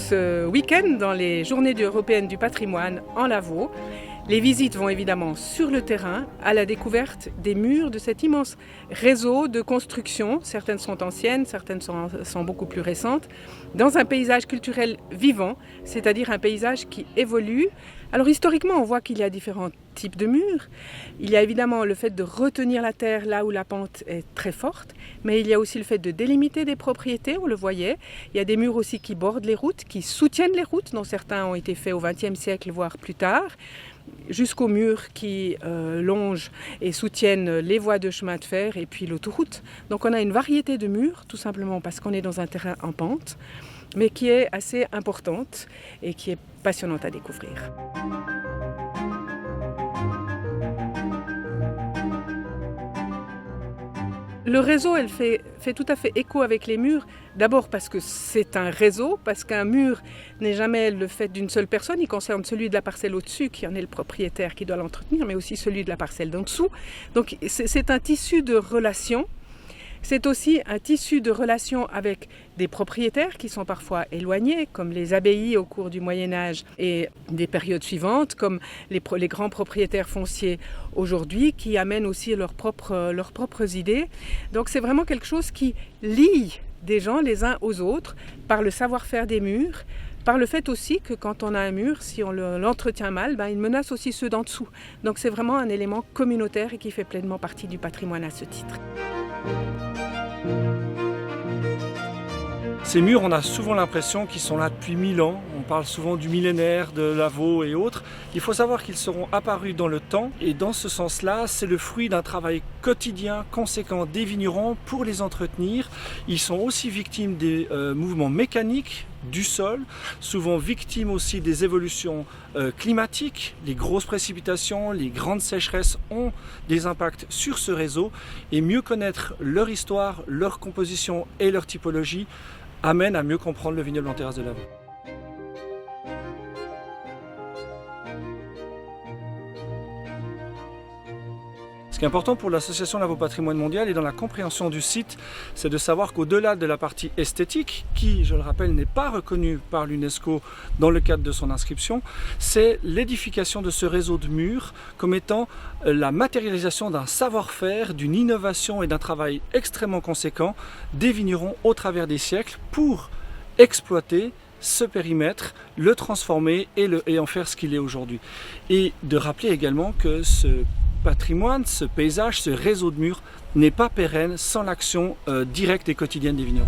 Ce week-end, dans les Journées européennes du patrimoine en Lavaux, les visites vont évidemment sur le terrain à la découverte des murs de cet immense réseau de constructions. Certaines sont anciennes, certaines sont beaucoup plus récentes, dans un paysage culturel vivant, c'est-à-dire un paysage qui évolue. Alors historiquement, on voit qu'il y a différents types de murs. Il y a évidemment le fait de retenir la terre là où la pente est très forte, mais il y a aussi le fait de délimiter des propriétés, on le voyait. Il y a des murs aussi qui bordent les routes, qui soutiennent les routes, dont certains ont été faits au XXe siècle, voire plus tard, jusqu'aux murs qui longent et soutiennent les voies de chemin de fer et puis l'autoroute. Donc on a une variété de murs, tout simplement parce qu'on est dans un terrain en pente, mais qui est assez importante et qui est passionnante à découvrir. Le réseau, elle fait tout à fait écho avec les murs. D'abord parce que c'est un réseau, parce qu'un mur n'est jamais le fait d'une seule personne. Il concerne celui de la parcelle au-dessus, qui en est le propriétaire qui doit l'entretenir, mais aussi celui de la parcelle d'en dessous. Donc c'est un tissu de relations. C'est aussi un tissu de relations avec des propriétaires qui sont parfois éloignés, comme les abbayes au cours du Moyen-Âge et des périodes suivantes, comme les grands propriétaires fonciers aujourd'hui, qui amènent aussi leurs propres idées. Donc c'est vraiment quelque chose qui lie des gens les uns aux autres par le savoir-faire des murs, par le fait aussi que quand on a un mur, si on l'entretient mal, il menace aussi ceux d'en dessous. Donc c'est vraiment un élément communautaire et qui fait pleinement partie du patrimoine à ce titre. Ces murs, on a souvent l'impression qu'ils sont là depuis 1000 ans. On parle souvent du millénaire, de Lavaux et autres. Il faut savoir qu'ils seront apparus dans le temps et dans ce sens-là, c'est le fruit d'un travail quotidien, conséquent des vignerons pour les entretenir. Ils sont aussi victimes des mouvements mécaniques du sol, souvent victimes aussi des évolutions climatiques. Les grosses précipitations, les grandes sécheresses ont des impacts sur ce réseau et mieux connaître leur histoire, leur composition et leur typologie amène à mieux comprendre le vignoble en terrasse de Lavaux. Ce qui est important pour l'association Lavaux Patrimoine Mondial et dans la compréhension du site, c'est de savoir qu'au-delà de la partie esthétique, qui, je le rappelle, n'est pas reconnue par l'UNESCO dans le cadre de son inscription, c'est l'édification de ce réseau de murs comme étant la matérialisation d'un savoir-faire, d'une innovation et d'un travail extrêmement conséquent des vignerons au travers des siècles pour exploiter ce périmètre, le transformer et en faire ce qu'il est aujourd'hui. Et de rappeler également que ce patrimoine, ce paysage, ce réseau de murs n'est pas pérenne sans l'action directe et quotidienne des vignerons.